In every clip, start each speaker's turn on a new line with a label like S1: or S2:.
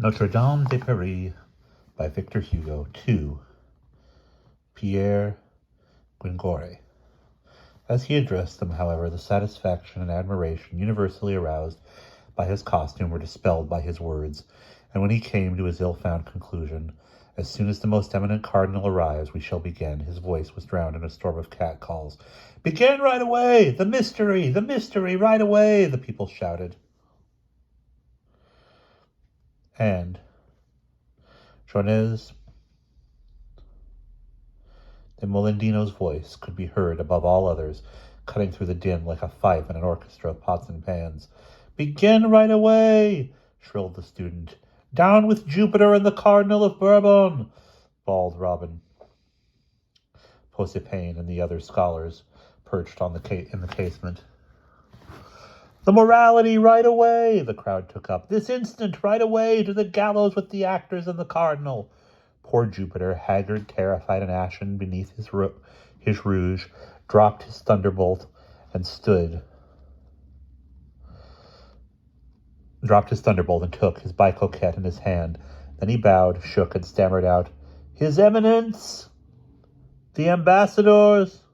S1: Notre-Dame de Paris by Victor Hugo. 2. Pierre Gringoire. As he addressed them, however, the satisfaction and admiration universally aroused by his costume were dispelled by his words, and when he came to his ill-found conclusion, "As soon as the most eminent cardinal arrives, we shall begin," his voice was drowned in a storm of catcalls. "Begin right away! The mystery! The mystery! Right away!" the people shouted. And Jones de Molendino's voice could be heard above all others, cutting through the din like a fife in an orchestra of pots and pans. "Begin right away!" shrilled the student. "Down with Jupiter and the Cardinal of Bourbon!" bawled Robin, Proserpine, and the other scholars perched on in the casement. "The morality right away!" the crowd took up. "This instant, right away, to the gallows with the actors and the Cardinal!" Poor Jupiter, haggard, terrified, and ashen beneath his rouge, dropped his thunderbolt and took his bicoquette in his hand. Then he bowed, shook, and stammered out, "His Eminence, the ambassadors,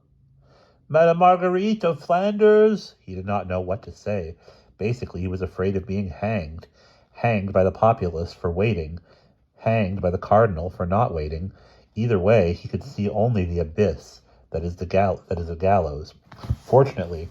S1: Madame Marguerite of Flanders." He did not know what to say. Basically, he was afraid of being hanged. Hanged by the populace for waiting. Hanged by the cardinal for not waiting. Either way, he could see only the abyss that is a gallows. Fortunately,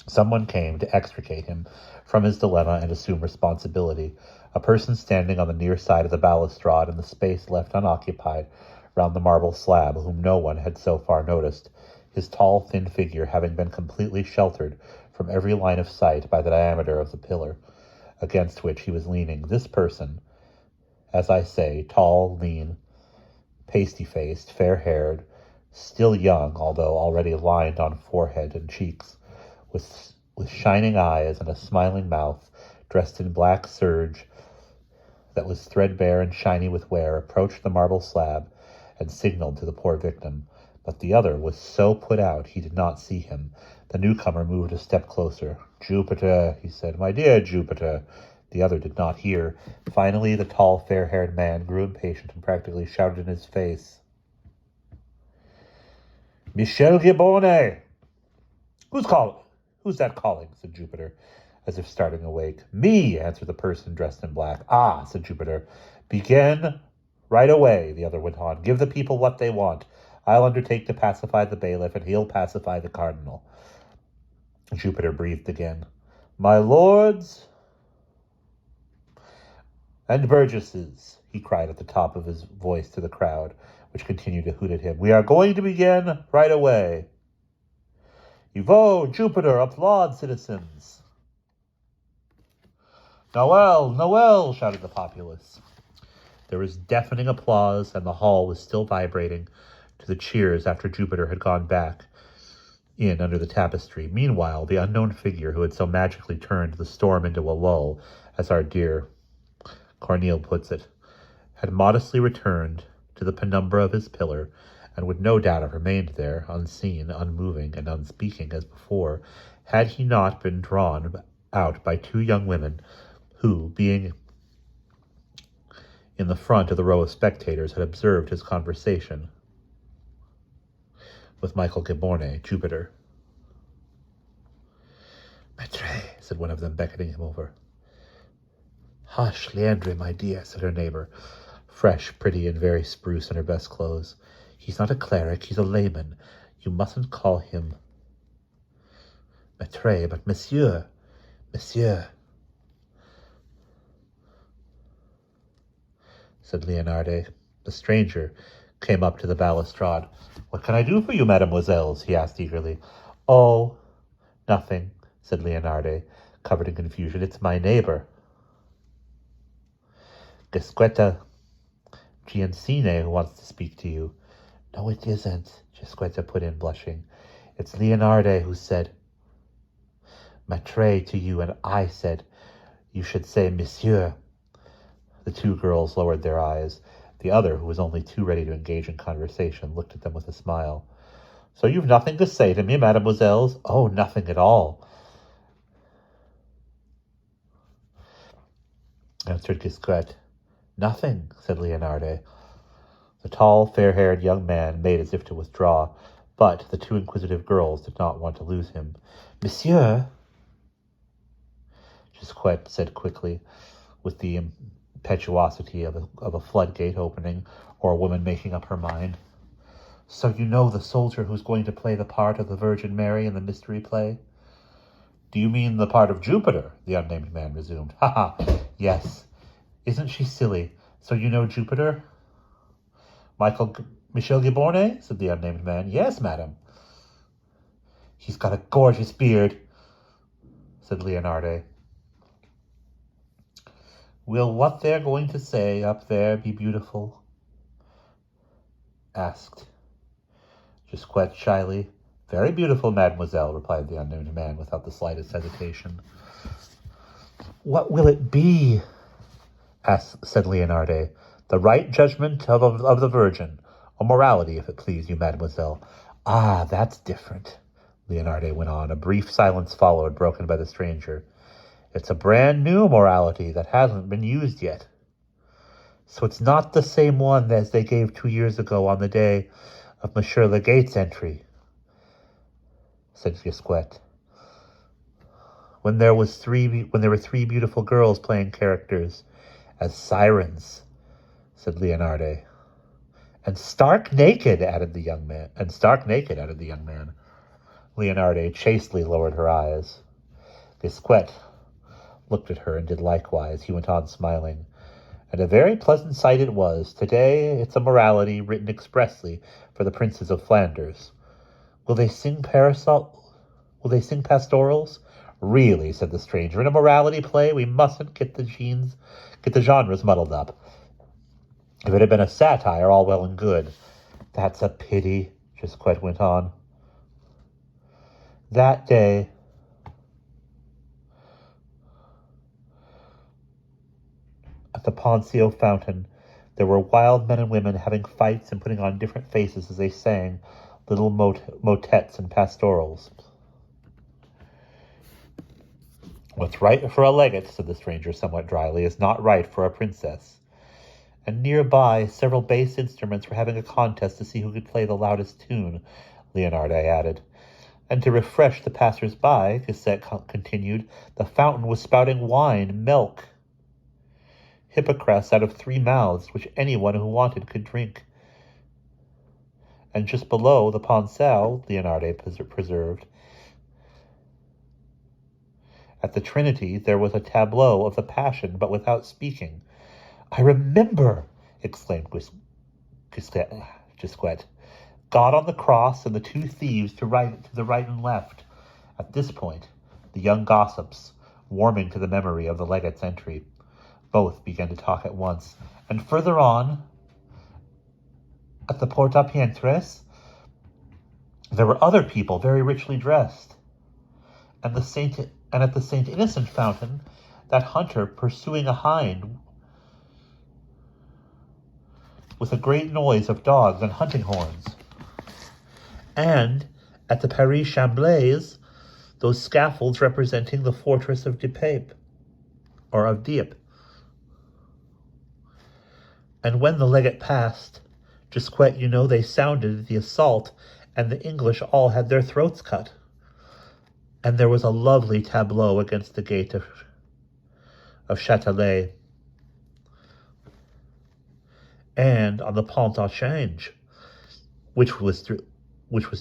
S1: someone came to extricate him from his dilemma and assume responsibility. A person standing on the near side of the balustrade in the space left unoccupied round the marble slab, whom no one had so far noticed, his tall, thin figure having been completely sheltered from every line of sight by the diameter of the pillar against which he was leaning. This person, as I say, tall, lean, pasty-faced, fair-haired, still young, although already lined on forehead and cheeks, with shining eyes and a smiling mouth, dressed in black serge that was threadbare and shiny with wear, approached the marble slab and signaled to the poor victim. But the other was so put out he did not see him. The newcomer moved a step closer. "Jupiter," he said, "my dear Jupiter." The other did not hear. Finally, the tall, fair-haired man grew impatient and practically shouted in his face, "Michel Gibonnet!" "Who's calling? Who's that calling?" said Jupiter, as if starting awake. "Me," answered the person dressed in black. "Ah," said Jupiter. "Begin right away," the other went on. "Give the people what they want. I'll undertake to pacify the bailiff, and he'll pacify the cardinal." Jupiter breathed again. "My lords and burgesses," he cried at the top of his voice to the crowd, which continued to hoot at him, "we are going to begin right away. Hugo, Jupiter, applaud, citizens." "Noel, Noel," shouted the populace. There was deafening applause, and the hall was still vibrating to the cheers after Jupiter had gone back in under the tapestry. Meanwhile, the unknown figure who had so magically turned the storm into a lull, as our dear Corneille puts it, had modestly returned to the penumbra of his pillar, and would no doubt have remained there, unseen, unmoving, and unspeaking as before, had he not been drawn out by two young women who, being in the front of the row of spectators, had observed his conversation with Michael Gibonnet, Jupiter. "Maître," said one of them, beckoning him over. "Hush, Leandre, my dear," said her neighbor, fresh, pretty, and very spruce in her best clothes. "He's not a cleric, he's a layman. You mustn't call him Maître, but Monsieur, said Leonarde. The stranger came up to the balustrade. "What can I do for you, mademoiselles?" he asked eagerly. "Oh, nothing," said Leonarde, covered in confusion. "It's my neighbor, Gisquetta Giancine, who wants to speak to you." "No, it isn't," Gisquetta put in, blushing. "It's Leonarde who said Maître to you, and I said you should say Monsieur." The two girls lowered their eyes. The other, who was only too ready to engage in conversation, looked at them with a smile. "So you've nothing to say to me, mademoiselles?" "Oh, nothing at all," answered Gisquette. Nothing, said Leonardo. The tall, fair-haired young man made as if to withdraw, but the two inquisitive girls did not want to lose him. Monsieur, Gisquette said quickly, with the impetuosity of a floodgate opening or a woman making up her mind. So you know the soldier who's going to play the part of the Virgin Mary in the mystery play? Do you mean the part of Jupiter? The unnamed man resumed. Ha ha, yes. Isn't she silly? So you know Jupiter? Michel Giborne? Said the unnamed man. Yes, madam. He's got a gorgeous beard, said Leonardo. Will what they're going to say up there be beautiful? Asked Gisquette shyly. Very beautiful, mademoiselle, replied the unnamed man without the slightest hesitation. What will it be? Said Leonardo. The right judgment of the Virgin, or morality, if it please you, mademoiselle. Ah, that's different, Leonardo went on. A brief silence followed, broken by the stranger. It's a brand new morality that hasn't been used yet. So it's not the same one as they gave 2 years ago on the day of Monsieur Legate's entry, said Gisquette. When there were 3 beautiful girls playing characters as sirens, said Leonardo. And stark naked, added the young man. Leonardo chastely lowered her eyes. Gisquette looked at her and did likewise. He went on smiling. And a very pleasant sight it was. Today it's a morality written expressly for the princes of Flanders. Will they sing pastorals? Really, said the stranger, in a morality play we mustn't get the genres muddled up. If it had been a satire, all well and good. That's a pity, Gisquette went on. That day, at the Poncio fountain, there were wild men and women having fights and putting on different faces as they sang little motets and pastorals. What's right for a legate, said the stranger somewhat dryly, is not right for a princess. And nearby, several bass instruments were having a contest to see who could play the loudest tune, Leonardo added. And to refresh the passers-by, Gisquette continued, the fountain was spouting wine, milk, hippocras out of 3 mouths, which anyone who wanted could drink. And just below the Poncelle, Leonardo preserved, at the Trinity there was a tableau of the Passion, but without speaking. I remember, exclaimed Gisquette. God on the cross and the 2 thieves to the right and left. At this point, the young gossips, warming to the memory of the legate's entry, both began to talk at once. And further on, at the Porta-Pientres, there were other people very richly dressed. And at the St. Innocent fountain, that hunter pursuing a hind with a great noise of dogs and hunting horns. And at the Paris Chamblaise, those scaffolds representing the fortress of Dieppe. And when the legate passed, Gisquette, you know, they sounded the assault, and the English all had their throats cut. And there was a lovely tableau against the gate of Châtelet, and on the Pont au Change, which was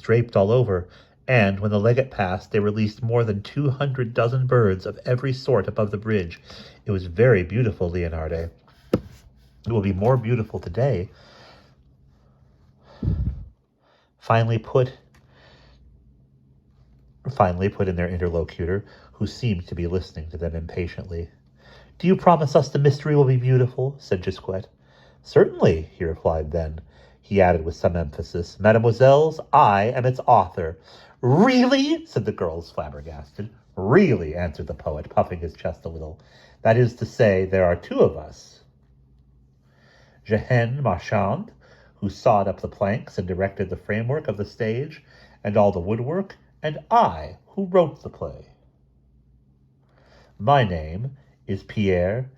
S1: draped all over, and when the legate passed, they released more than 200 dozen birds of every sort above the bridge. It was very beautiful, Leonardo. It will be more beautiful today. Finally put in their interlocutor, who seemed to be listening to them impatiently. Do you promise us the mystery will be beautiful? Said Gisquette. Certainly, he replied then. He added with some emphasis, Mademoiselles, I am its author. Really? Said the girls, flabbergasted. Really, answered the poet, puffing his chest a little. That is to say, there are 2 of us. Jehan Marchand, who sawed up the planks and directed the framework of the stage and all the woodwork, and I, who wrote the play. My name is Pierre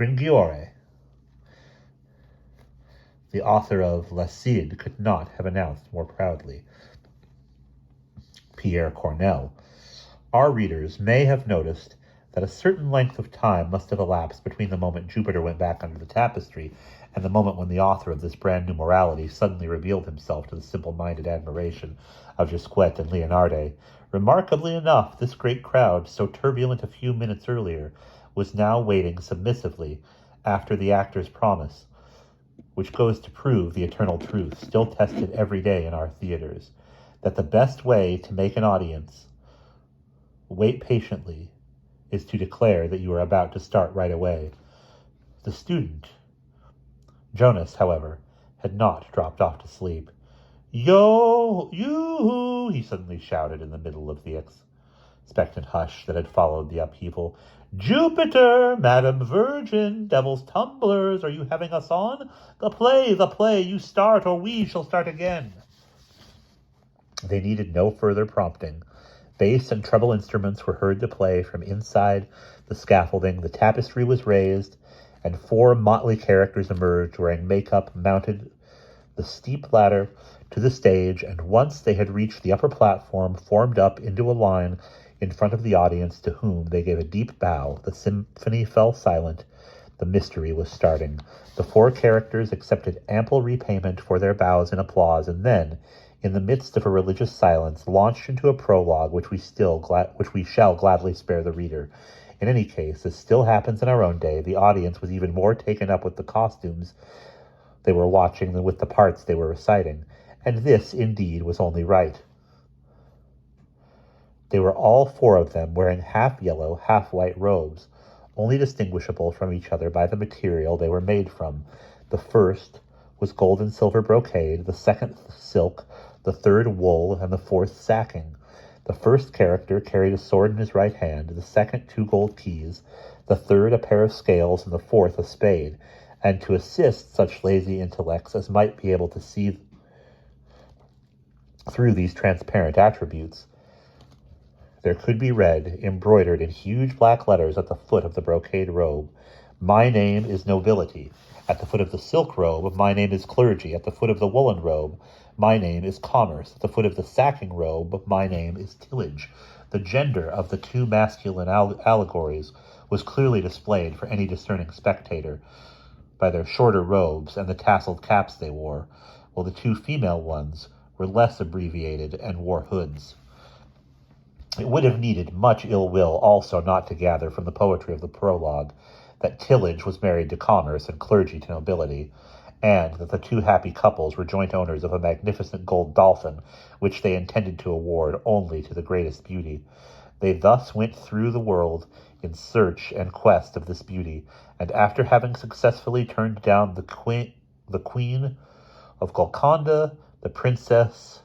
S1: Gringoire, the author of La Cid, could not have announced more proudly. Pierre Corneille. Our readers may have noticed that a certain length of time must have elapsed between the moment Jupiter went back under the tapestry and the moment when the author of this brand new morality suddenly revealed himself to the simple-minded admiration of Gisquet and Leonarde. Remarkably enough, this great crowd, so turbulent a few minutes earlier, was now waiting submissively after the actor's promise, which goes to prove the eternal truth, still tested every day in our theaters, that the best way to make an audience wait patiently is to declare that you are about to start right away. The student, Jonas, however, had not dropped off to sleep. "Yo, you!" he suddenly shouted in the middle of the expectant hush that had followed the upheaval. "Jupiter, Madam Virgin, Devil's Tumblers, are you having us on? The play, you start or we shall start again." They needed no further prompting. Bass and treble instruments were heard to play from inside the scaffolding. The tapestry was raised, and 4 motley characters emerged wearing makeup, mounted the steep ladder to the stage, and once they had reached the upper platform, formed up into a line in front of the audience, to whom they gave a deep bow. The symphony fell silent. The mystery was starting. The 4 characters accepted ample repayment for their bows and applause, and then, in the midst of a religious silence, launched into a prologue which we shall gladly spare the reader. In any case, as still happens in our own day, the audience was even more taken up with the costumes they were watching than with the parts they were reciting, and this, indeed, was only right. They were all 4 of them wearing half-yellow, half-white robes, only distinguishable from each other by the material they were made from. The first was gold and silver brocade, the second silk, the third wool, and the 4th sacking. The first character carried a sword in his right hand, the second 2 gold keys, the third a pair of scales, and the 4th a spade. And to assist such lazy intellects as might be able to see through these transparent attributes, there could be read, embroidered in huge black letters at the foot of the brocade robe, "My name is nobility." At the foot of the silk robe, "My name is clergy." At the foot of the woolen robe, "My name is commerce." At the foot of the sacking robe, "My name is tillage." The gender of the 2 masculine allegories was clearly displayed for any discerning spectator by their shorter robes and the tasseled caps they wore, while the 2 female ones were less abbreviated and wore hoods. It would have needed much ill will also not to gather from the poetry of the prologue that tillage was married to commerce and clergy to nobility, and that the 2 happy couples were joint owners of a magnificent gold dolphin, which they intended to award only to the greatest beauty. They thus went through the world in search and quest of this beauty, and after having successfully turned down the queen of Golconda, the princess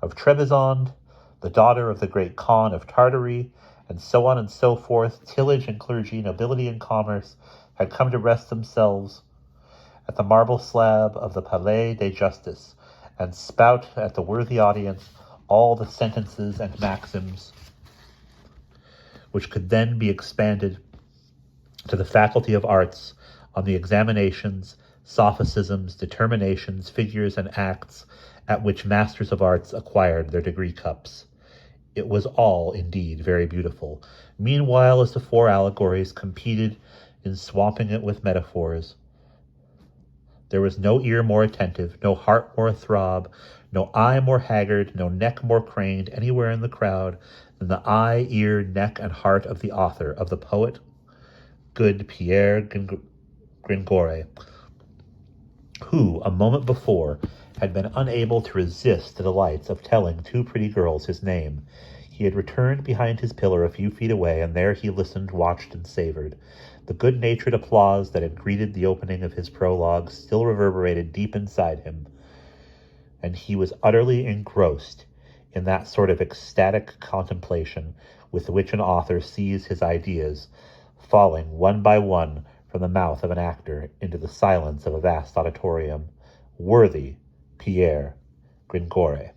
S1: of Trebizond, the daughter of the great Khan of Tartary, and so on and so forth, tillage and clergy, nobility and commerce had come to rest themselves at the marble slab of the Palais de Justice, and spout at the worthy audience all the sentences and maxims which could then be expanded to the faculty of arts on the examinations, sophisms, determinations, figures, and acts at which masters of arts acquired their degree cups. It was all, indeed, very beautiful. Meanwhile, as the 4 allegories competed in swamping it with metaphors, there was no ear more attentive, no heart more athrob, no eye more haggard, no neck more craned anywhere in the crowd than the eye, ear, neck, and heart of the author, of the poet, good Pierre Gringoire, who, a moment before, had been unable to resist the delights of telling 2 pretty girls his name. He had returned behind his pillar a few feet away, and there he listened, watched, and savored. The good-natured applause that had greeted the opening of his prologue still reverberated deep inside him, and he was utterly engrossed in that sort of ecstatic contemplation with which an author sees his ideas falling one by one from the mouth of an actor into the silence of a vast auditorium. Worthy Pierre Gringoire.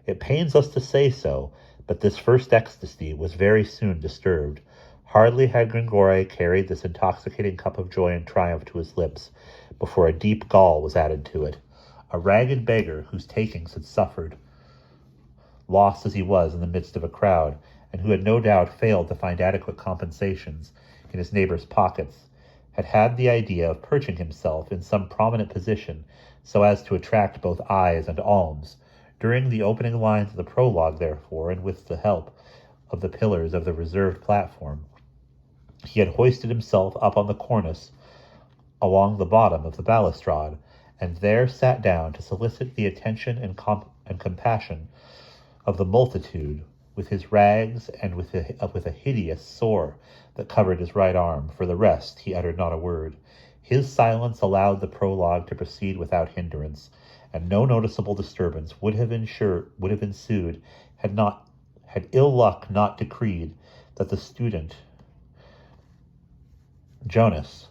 S1: It pains us to say so, but this first ecstasy was very soon disturbed. Hardly had Gringoire carried this intoxicating cup of joy and triumph to his lips before a deep gall was added to it. A ragged beggar whose takings had suffered, lost as he was in the midst of a crowd, and who had no doubt failed to find adequate compensations in his neighbor's pockets, had had the idea of perching himself in some prominent position so as to attract both eyes and alms. During the opening lines of the prologue, therefore, and with the help of the pillars of the reserved platform, he had hoisted himself up on the cornice along the bottom of the balustrade, and there sat down to solicit the attention and compassion of the multitude, with his rags and with a hideous sore that covered his right arm. For the rest he uttered not a word. His silence allowed the prologue to proceed without hindrance, and no noticeable disturbance would have ensued had ill luck not decreed that the student Jonas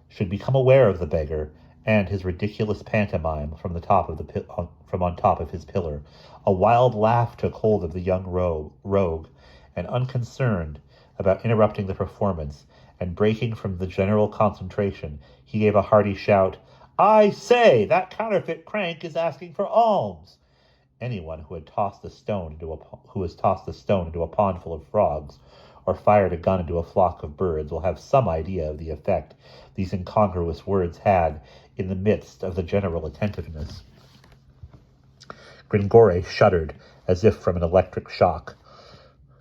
S1: should become aware of the beggar and his ridiculous pantomime from on top of his pillar. A wild laugh took hold of the young rogue, and unconcerned about interrupting the performance and breaking from the general concentration, he gave a hearty shout. "I say, that counterfeit crank is asking for alms." Anyone who has tossed a stone into a pond full of frogs, or fired a gun into a flock of birds, will have some idea of the effect these incongruous words had in the midst of the general attentiveness. Gringoire shuddered as if from an electric shock.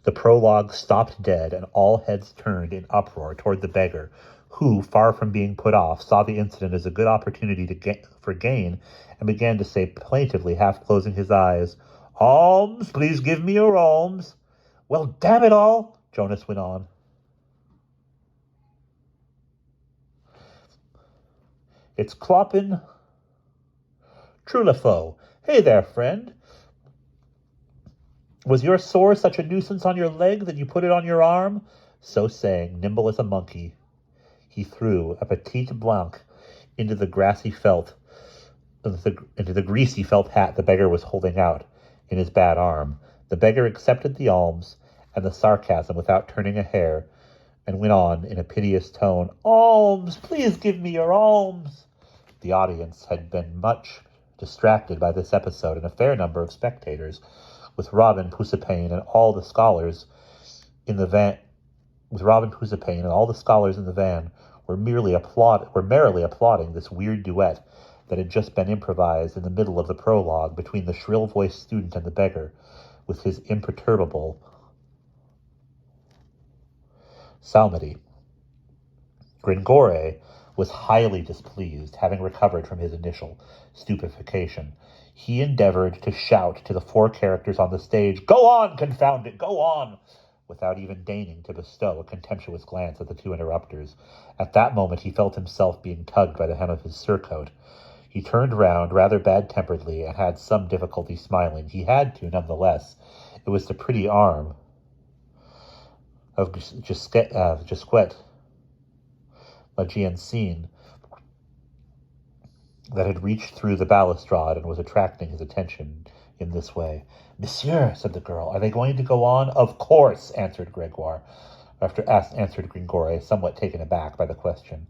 S1: The prologue stopped dead, and all heads turned in uproar toward the beggar, who, far from being put off, saw the incident as a good opportunity for gain, and began to say plaintively, half closing his eyes, "Alms, please give me your alms." "Well, damn it all," Jonas went on. "It's Clopin Trulafo. Hey there, friend. Was your sore such a nuisance on your leg that you put it on your arm?" So saying, nimble as a monkey, he threw a petit blanc into the greasy felt hat the beggar was holding out in his bad arm. The beggar accepted the alms and the sarcasm without turning a hair, and went on in a piteous tone, "Alms, please give me your alms." The audience had been much distracted by this episode, and a fair number of spectators, with Robin Pussepane and all the scholars in the van, were merrily applauding this weird duet that had just been improvised in the middle of the prologue between the shrill-voiced student and the beggar, with his imperturbable psalmody. Gringoire was highly displeased, having recovered from his initial stupefaction. He endeavored to shout to the four characters on the stage, "Go on, confound it, go on!" without even deigning to bestow a contemptuous glance at the two interrupters. At that moment he felt himself being tugged by the hem of his surcoat. He turned round rather bad-temperedly and had some difficulty smiling. He had to, nonetheless. It was the pretty arm of Gisquette Lagiancine that had reached through the balustrade and was attracting his attention in this way. "Monsieur," said the girl, "are they going to go on?" "Of course," answered Gringoire, somewhat taken aback by the question.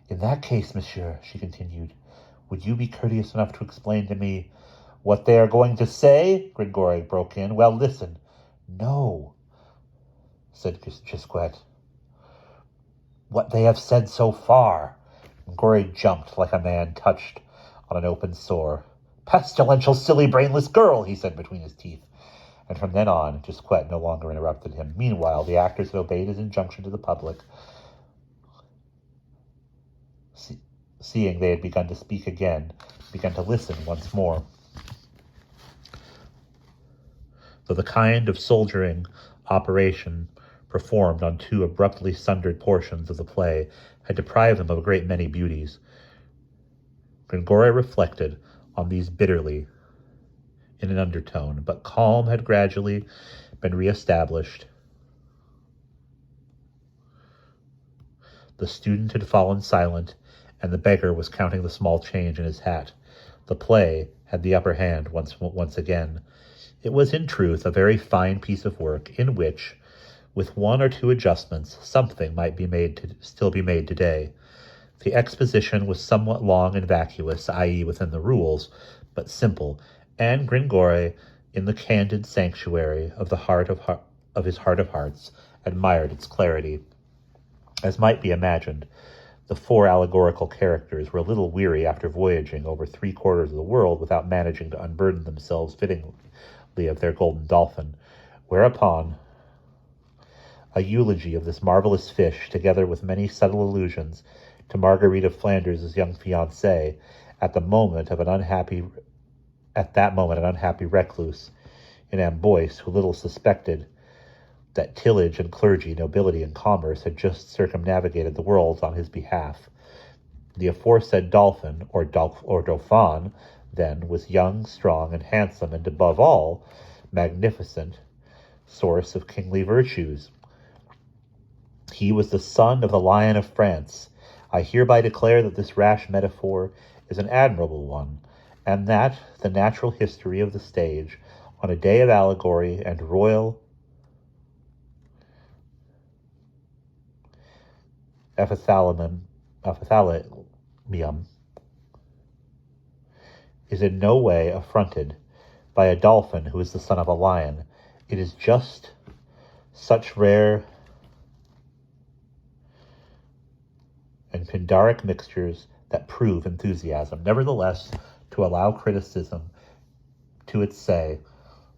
S1: "In that case, monsieur," she continued, "would you be courteous enough to explain to me what they are going to say?" Gringoire broke in. "Well, listen." "No," said Gisquette. "What they have said so far." Gringoire jumped like a man touched on an open sore. "Pestilential, silly, brainless girl," he said between his teeth. And from then on, Gisquette no longer interrupted him. Meanwhile, the actors had obeyed his injunction to the public. Seeing they had begun to speak again, began to listen once more. Though the kind of soldiering operation performed on two abruptly sundered portions of the play had deprived them of a great many beauties, Gringoire reflected on these bitterly in an undertone, but calm had gradually been re-established. The student had fallen silent, and the beggar was counting the small change in his hat. The play had the upper hand once again. It was in truth a very fine piece of work, in which, With one or two adjustments, something might still be made today. The exposition was somewhat long and vacuous, i.e. within the rules, but simple, and Gringoire, in the candid sanctuary of his heart of hearts, admired its clarity. As might be imagined, the four allegorical characters were a little weary after voyaging over 3/4 of the world without managing to unburden themselves fittingly of their golden dolphin, whereupon a eulogy of this marvelous fish, together with many subtle allusions to Marguerite of Flanders' young fiancée, at that moment an unhappy recluse in Amboise, who little suspected that tillage and clergy, nobility and commerce had just circumnavigated the world on his behalf. The aforesaid dolphin, or dauphin, then, was young, strong, and handsome, and above all, magnificent source of kingly virtues. He was the son of the Lion of France. I hereby declare that this rash metaphor is an admirable one, and that the natural history of the stage, on a day of allegory and royal epithalamium, is in no way affronted by a dolphin who is the son of a lion. It is just such rare and Pindaric mixtures that prove enthusiasm. Nevertheless, to allow criticism to its say,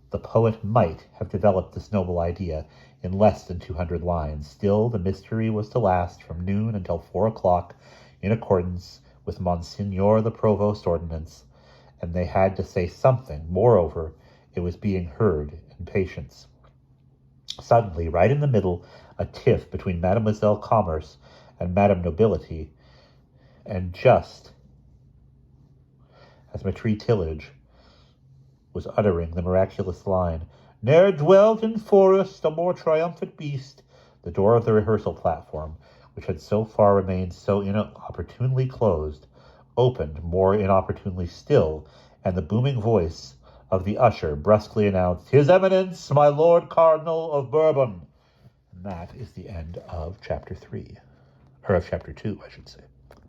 S1: the poet might have developed this noble idea in less than 200 lines. Still, the mystery was to last from noon until 4 o'clock, in accordance with Monsignor the Provost's ordinance, and they had to say something. Moreover, it was being heard in patience. Suddenly, right in the middle, a tiff between Mademoiselle Commerce and Madame Nobility, and just as Maitre Tillage was uttering the miraculous line, "Ne'er dwelt in forest a more triumphant beast," the door of the rehearsal platform, which had so far remained so inopportunely closed, opened more inopportunely still, and the booming voice of the usher brusquely announced, "His Eminence, my Lord Cardinal of Bourbon." And that is the end of chapter 3. Or of chapter 2, I should say.